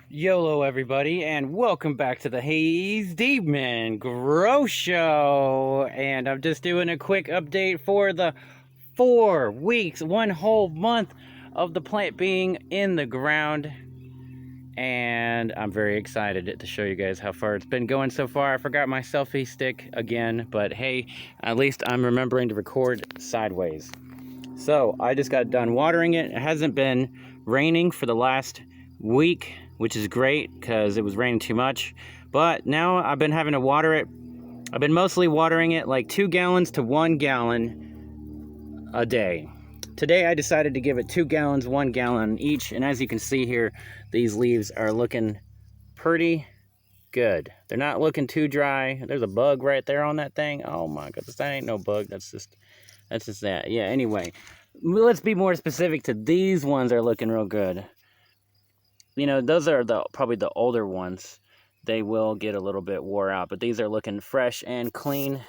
YOLO everybody, and welcome back to the Haze Demon Grow Show. And I'm just doing a quick update for the 4 weeks, 1 whole month of the plant being in the ground. And I'm very excited to show you guys how far it's been going so far. I forgot my selfie stick again, but hey, at least I'm remembering to record sideways. So I just got done watering it. It hasn't been raining for the last week, which is great because it was raining too much. But now I've been having to water it. I've been mostly watering it like 2 gallons to 1 gallon a day. Today I decided to give it 2 gallons, 1 gallon each. And as you can see here, these leaves are looking pretty good. They're not looking too dry. There's a bug right there on that thing. Oh my goodness, that ain't no bug. That's just that. Yeah, anyway, let's be more specific to these ones are looking real good. You know, those are probably the older ones. They will get a little bit wore out, but these are looking fresh and clean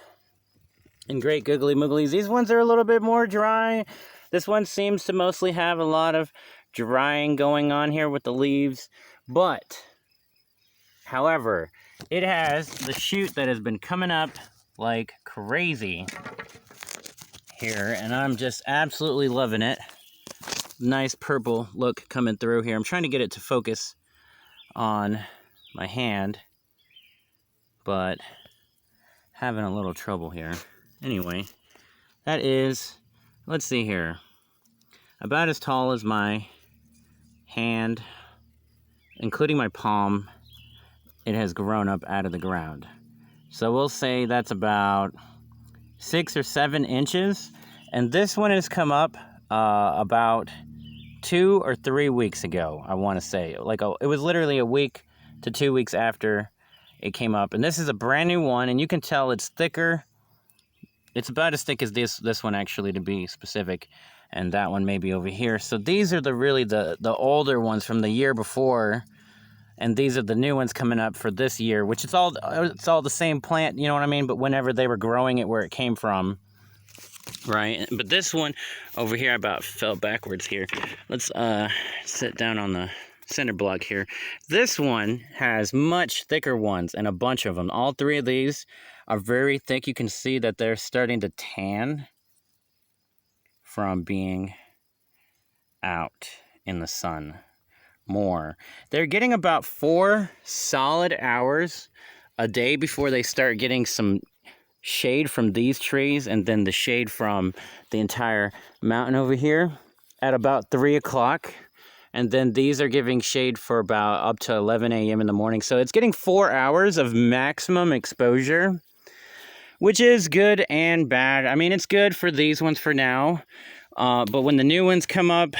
and great googly mooglies. These ones are a little bit more dry. This one seems to mostly have a lot of drying going on here with the leaves, but however, it has the shoot that has been coming up like crazy here, and I'm just absolutely loving it. Nice purple look coming through here. I'm trying to get it to focus on my hand, but having a little trouble here. Anyway, that is, let's see here, about as tall as my hand, including my palm. It has grown up out of the ground. So we'll say that's about 6 or 7 inches. And this one has come up about 2 or 3 weeks ago, I want to say. It was literally a week to 2 weeks after it came up. And this is a brand new one, and you can tell it's thicker. It's about as thick as this one, actually, to be specific. And that one maybe over here. So these are really the older ones from the year before. And these are the new ones coming up for this year, which it's all the same plant, you know what I mean? But whenever they were growing it where it came from, right? But this one over here, I about fell backwards here. Let's sit down on the center block here. This one has much thicker ones, and a bunch of them. All 3 of these are very thick. You can see that they're starting to tan from being out in the sun more. They're getting about 4 solid hours a day before they start getting some shade from these trees, and then the shade from the entire mountain over here at about 3 o'clock. And then these are giving shade for about up to 11 a.m. in the morning. So it's getting 4 hours of maximum exposure, which is good and bad. I mean, it's good for these ones for now. But when the new ones come up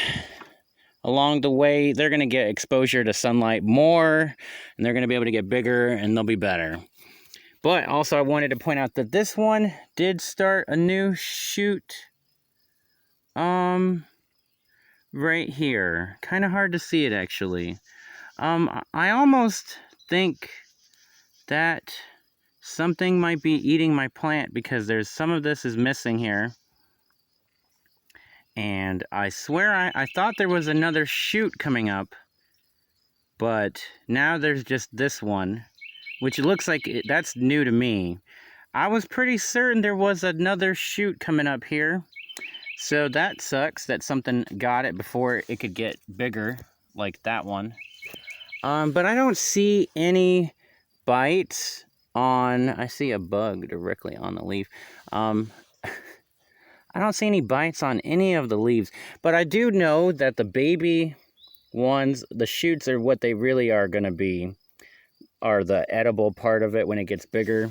along the way, they're going to get exposure to sunlight more, and they're going to be able to get bigger, and they'll be better. But also I wanted to point out that this one did start a new shoot right here. Kind of hard to see it, actually. I almost think that something might be eating my plant, because there's some of this is missing here. And I swear I thought there was another shoot coming up, but now there's just this one, which looks like that's new to me. I was pretty certain there was another shoot coming up here. So that sucks that something got it before it could get bigger, like that one. But I don't see any bites on, I see a bug directly on the leaf. I don't see any bites on any of the leaves, but I do know that the baby ones, the shoots are what they really are going to be, are the edible part of it when it gets bigger.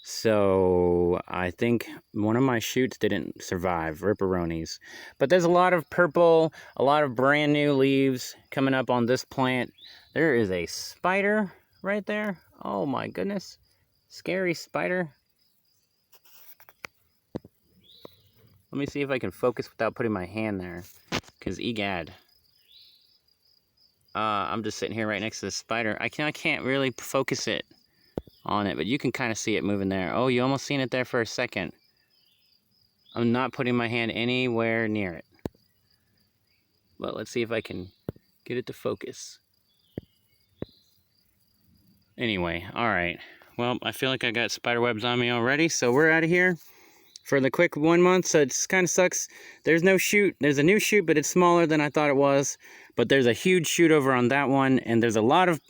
So I think one of my shoots didn't survive, ripperonis. But there's a lot of purple, a lot of brand new leaves coming up on this plant. There is a spider right there. Oh my goodness. Scary spider. Let me see if I can focus without putting my hand there, because egad. I'm just sitting here right next to the spider. I can't really focus it on it, but you can kind of see it moving there. Oh, you almost seen it there for a second. I'm not putting my hand anywhere near it. But let's see if I can get it to focus. Anyway, all right. Well, I feel like I got spider webs on me already, so we're out of here for the quick 1 month. So it kind of sucks. There's no shoot. There's a new shoot, but it's smaller than I thought it was. But there's a huge shoot over on that one, and there's a lot of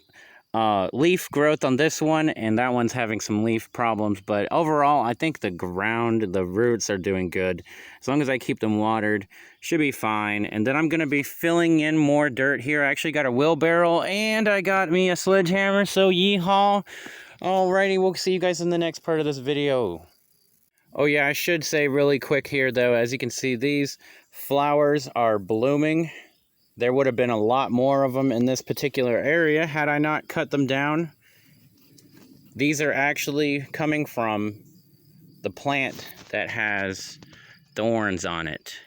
leaf growth on this one, and that one's having some leaf problems. But overall, I think the roots are doing good. As long as I keep them watered, should be fine. And then I'm going to be filling in more dirt here. I actually got a wheelbarrow, and I got me a sledgehammer, so yeehaw. Alrighty, we'll see you guys in the next part of this video. Oh yeah, I should say really quick here though, as you can see, these flowers are blooming. There would have been a lot more of them in this particular area had I not cut them down. These are actually coming from the plant that has thorns on it.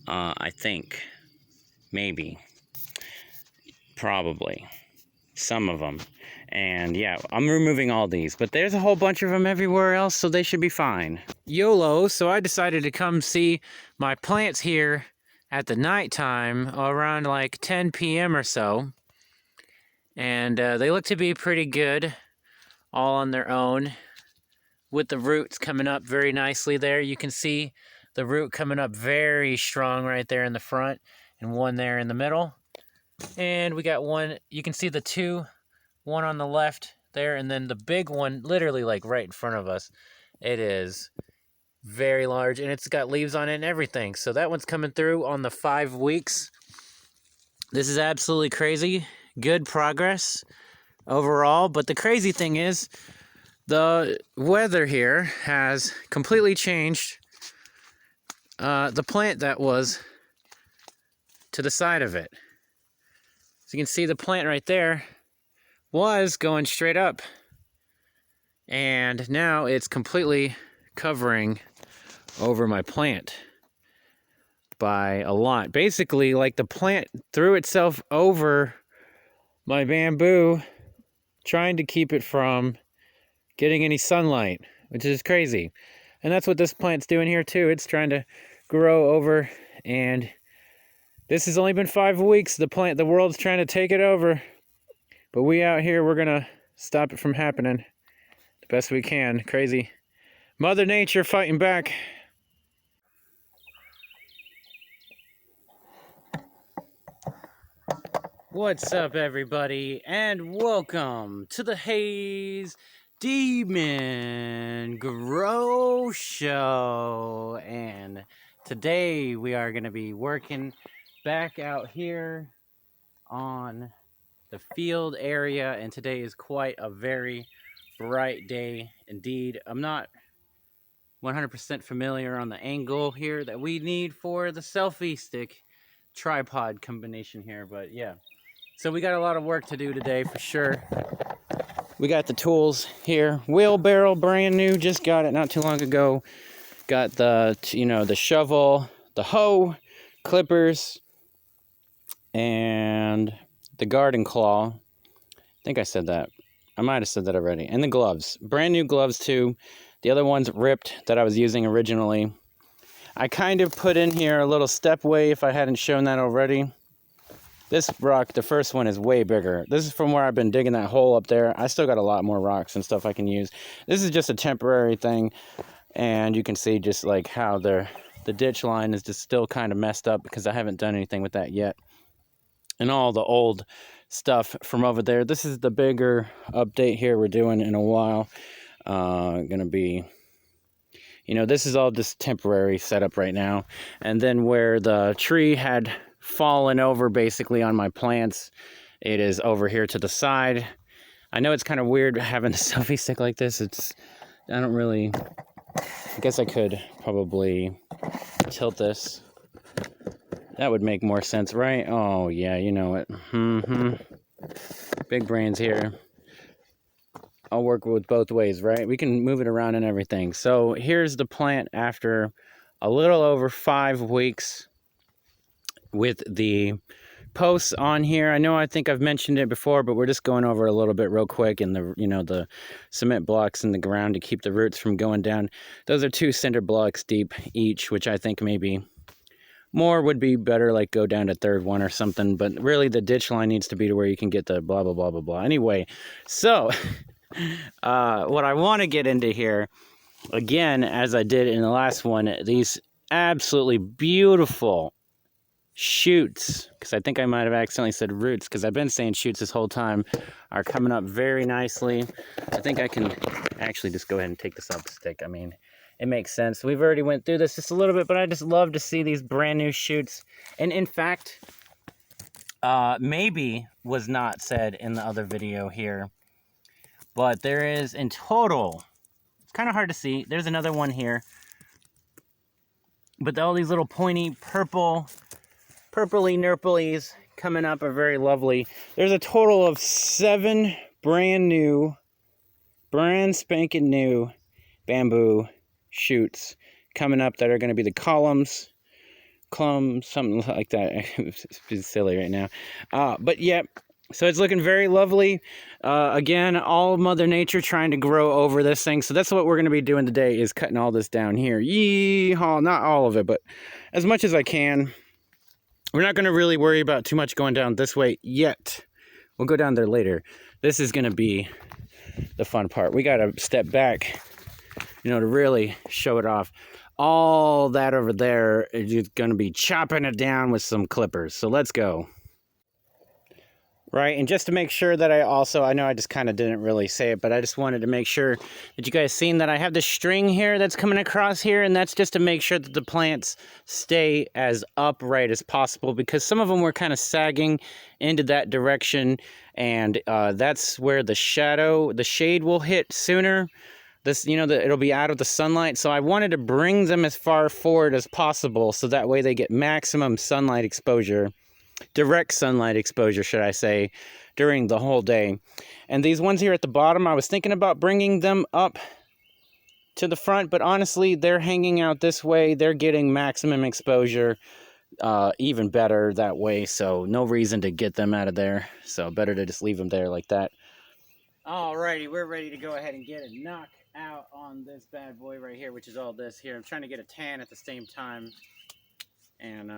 I think. Maybe. Probably. Some of them. And yeah, I'm removing all these, but there's a whole bunch of them everywhere else, so they should be fine. YOLO, so I decided to come see my plants here at the nighttime around like 10 p.m. or so. And they look to be pretty good all on their own, with the roots coming up very nicely there. You can see the root coming up very strong right there in the front, and one there in the middle. And we got one, you can see the two, one on the left there, and then the big one literally like right in front of us. It is very large, and it's got leaves on it and everything. So that one's coming through on the 5 weeks. This is absolutely crazy. Good progress overall. But the crazy thing is, the weather here has completely changed the plant that was to the side of it. So you can see the plant right there was going straight up, and now it's completely covering over my plant by a lot. Basically, like the plant threw itself over my bamboo, trying to keep it from getting any sunlight, which is crazy. And that's what this plant's doing here too. It's trying to grow over, and this has only been 5 weeks. The world's trying to take it over, but we out here, we're gonna stop it from happening the best we can. Crazy. Mother Nature fighting back. What's up, everybody, and welcome to the Haze Demon Grow Show. And today we are going to be working back out here on the field area, and today is quite a very bright day indeed. I'm not 100% familiar on the angle here that we need for the selfie stick tripod combination here, but yeah. So we got a lot of work to do today for sure. We got the tools here. Wheelbarrow, brand new, just got it not too long ago. Got the, the shovel, the hoe, clippers, and the garden claw. I think I said that. I might have said that already. And the gloves. Brand new gloves too. The other ones ripped that I was using originally. I kind of put in here a little stepway if I hadn't shown that already. This rock, the first one, is way bigger. This is from where I've been digging that hole up there. I still got a lot more rocks and stuff I can use. This is just a temporary thing. And you can see just like how the ditch line is just still kind of messed up because I haven't done anything with that yet. And all the old stuff from over there. This is the bigger update here we're doing in a while. Gonna be, this is all just temporary setup right now. And then where the tree had fallen over basically on my plants, it is over here to the side. I know it's kind of weird having a selfie stick like this. I guess I could probably tilt this. That would make more sense, right? Oh yeah, you know it. Big brains here. I'll work with both ways, right? We can move it around and everything. So here's the plant after a little over 5 weeks with the posts on here. I think I've mentioned it before, but we're just going over a little bit real quick. And the cement blocks in the ground to keep the roots from going down. Those are 2 cinder blocks deep each, which I think maybe More would be better, like go down to third one or something. But really, the ditch line needs to be to where you can get the blah, blah, blah, blah, blah. Anyway, so what I want to get into here, again, as I did in the last one, these absolutely beautiful shoots, because I think I might have accidentally said roots, because I've been saying shoots this whole time, are coming up very nicely. I think I can actually just go ahead and take this off the stick. I mean, it makes sense. We've already went through this just a little bit, but I just love to see these brand new shoots. And in fact, maybe was not said in the other video here, but there is in total, it's kind of hard to see, there's another one here, but all these little pointy purpley nurplies coming up are very lovely. There's a total of 7 brand spanking new bamboo shoots coming up that are going to be the columns, something like that. It's silly right now. But yeah, so it's looking very lovely. Again, all Mother Nature trying to grow over this thing. So that's what we're going to be doing today, is cutting all this down here. Yeehaw! Not all of it, but as much as I can. We're not going to really worry about too much going down this way yet. We'll go down there later. This is going to be the fun part. We got to step back, you know, to really show it off. All that over there is going to be chopping it down with some clippers. So let's go. Right, and just to make sure that I know I just kind of didn't really say it, but I just wanted to make sure that you guys seen that I have the string here that's coming across here, and that's just to make sure that the plants stay as upright as possible, because some of them were kind of sagging into that direction, and that's where the shade will hit sooner. This, you know, it'll be out of the sunlight, so I wanted to bring them as far forward as possible, so that way they get maximum sunlight exposure. Direct sunlight exposure, should I say, during the whole day. And these ones here at the bottom, I was thinking about bringing them up to the front, but honestly, they're hanging out this way. They're getting maximum exposure, even better that way, so no reason to get them out of there. So better to just leave them there like that. Alrighty, we're ready to go ahead and get a knock out on this bad boy right here, which is all this here. I'm trying to get a tan at the same time, and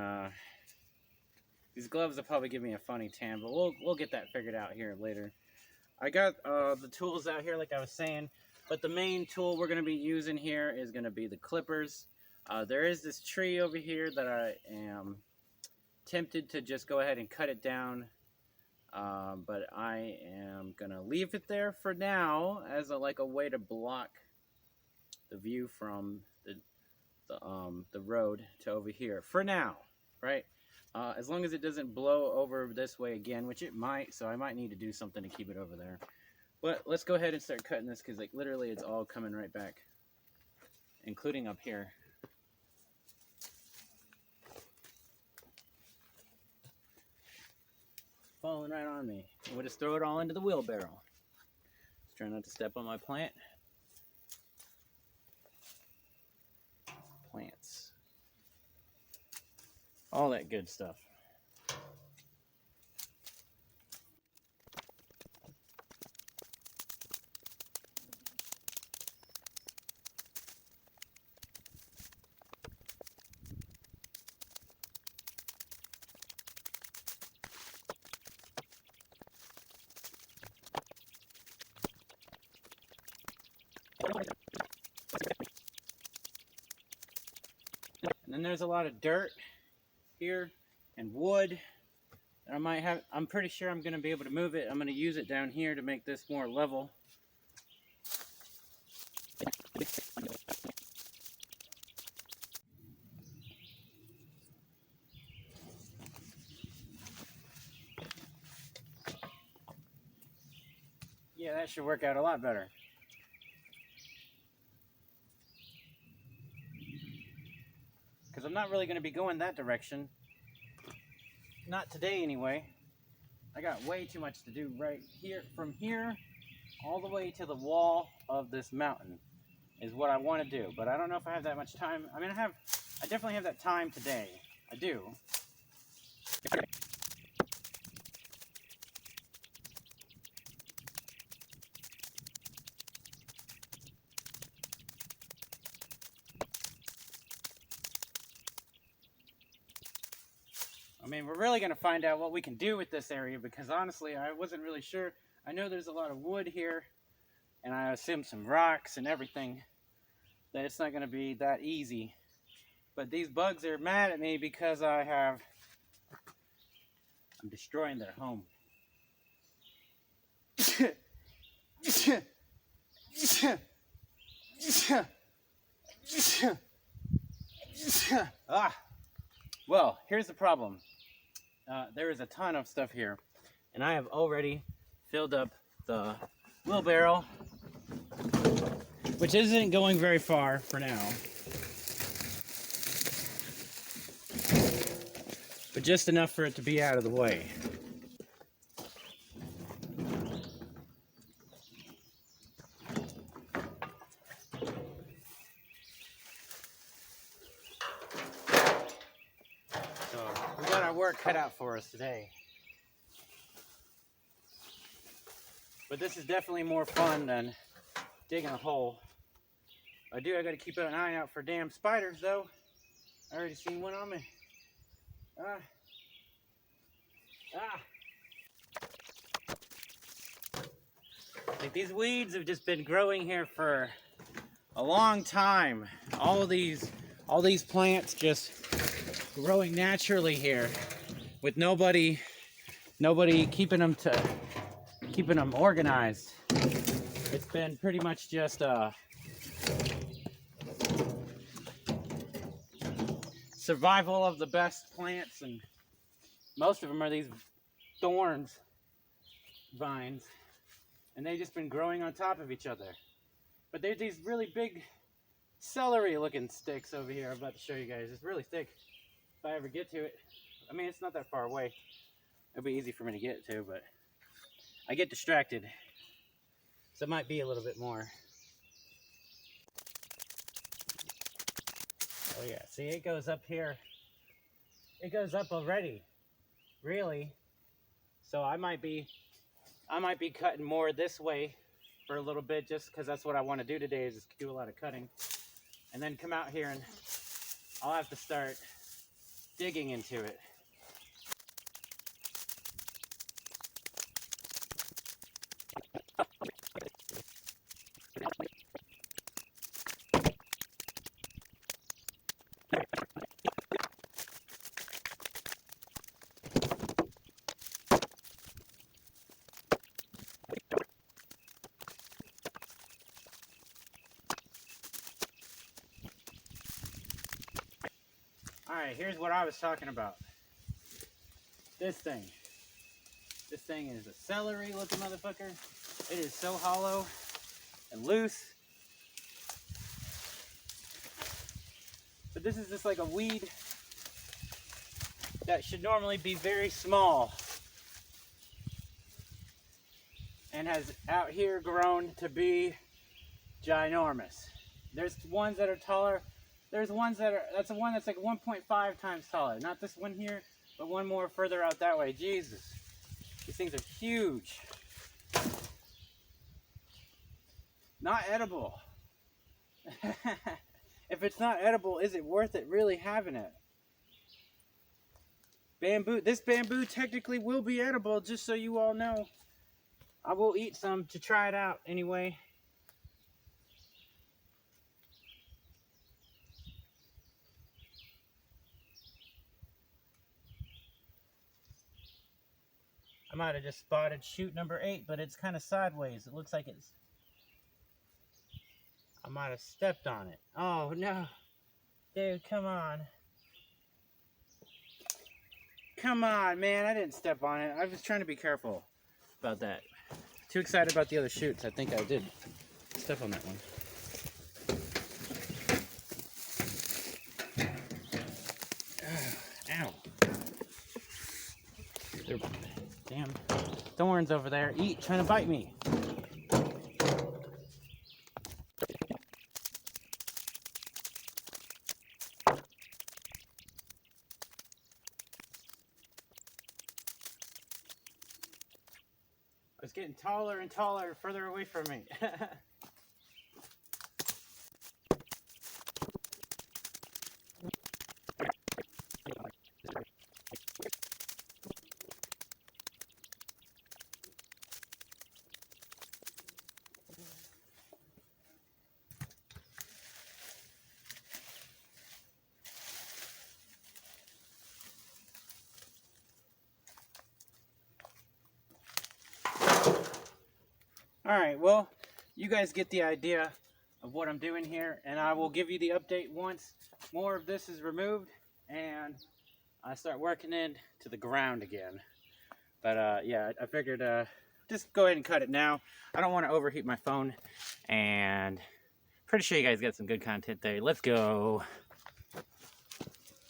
these gloves will probably give me a funny tan, but we'll get that figured out here later. I got the tools out here, like I was saying, but the main tool we're going to be using here is going to be the clippers. There is this tree over here that I am tempted to just go ahead and cut it down, but I am going to leave it there for now as a way to block the view from the road to over here for now, right? As long as it doesn't blow over this way again, which it might, so I might need to do something to keep it over there. But let's go ahead and start cutting this, because like literally it's all coming right back, including up here. Falling right on me. We'll just throw it all into the wheelbarrow. Just try not to step on my plant. Plants. All that good stuff. And then there's a lot of dirt here and wood. I'm pretty sure I'm going to be able to move it. I'm going to use it down here to make this more level. Yeah, that should work out a lot better. Because I'm not really going to be going that direction. Not today anyway. I got way too much to do right here. From here all the way to the wall of this mountain is what I want to do. But I don't know if I have that much time. I mean, I definitely have that time today. I do. mean, we're really going to find out what we can do with this area, because honestly, I wasn't really sure. I know there's a lot of wood here, and I assume some rocks and everything, that it's not going to be that easy. But these bugs are mad at me because I'm destroying their home. Well, here's the problem. There is a ton of stuff here, and I have already filled up the wheelbarrow, which isn't going very far for now, but just enough for it to be out of the way. So we got our work cut out for us today. But this is definitely more fun than digging a hole. I gotta keep an eye out for damn spiders though. I already seen one on me. Like, these weeds have just been growing here for a long time. All these plants just growing naturally here, with nobody keeping them organized. It's been pretty much just survival of the best plants, and most of them are these thorns vines, and they've just been growing on top of each other. But there's these really big celery looking sticks over here I'm about to show you guys. It's really thick if I ever get to it. I mean, it's not that far away. It'll be easy for me to get to, but I get distracted, so it might be a little bit more. Oh yeah, see, it goes up here. It goes up already, really. So I might be cutting more this way for a little bit, just because that's what I want to do today, is just do a lot of cutting, and then come out here and I'll have to start digging into it. Alright, here's what I was talking about. This thing. This thing is a celery looking motherfucker. It is so hollow and loose. But this is just like a weed that should normally be very small, and has out here grown to be ginormous. There's ones that are taller. There's ones that are, that's the one that's like 1.5 times taller. Not this one here, but one more further out that way. Jesus. These things are huge. Not edible. If it's not edible, is it worth it really having it? Bamboo. This bamboo technically will be edible, just so you all know. I will eat some to try it out anyway. I might have just spotted shoot number 8, but it's kind of sideways. It looks like it's... I might have stepped on it. Oh, no. Dude, come on. Come on, man. I didn't step on it. I was trying to be careful about that. Too excited about the other shoots. I think I did step on that one. Ow. There, damn thorns over there. Trying to bite me. It's getting taller and taller, further away from me. Alright, well, you guys get the idea of what I'm doing here, and I will give you the update once more of this is removed and I start working in to the ground again. But yeah, I figured just go ahead and cut it now. I don't want to overheat my phone, and pretty sure you guys got some good content there. Let's go.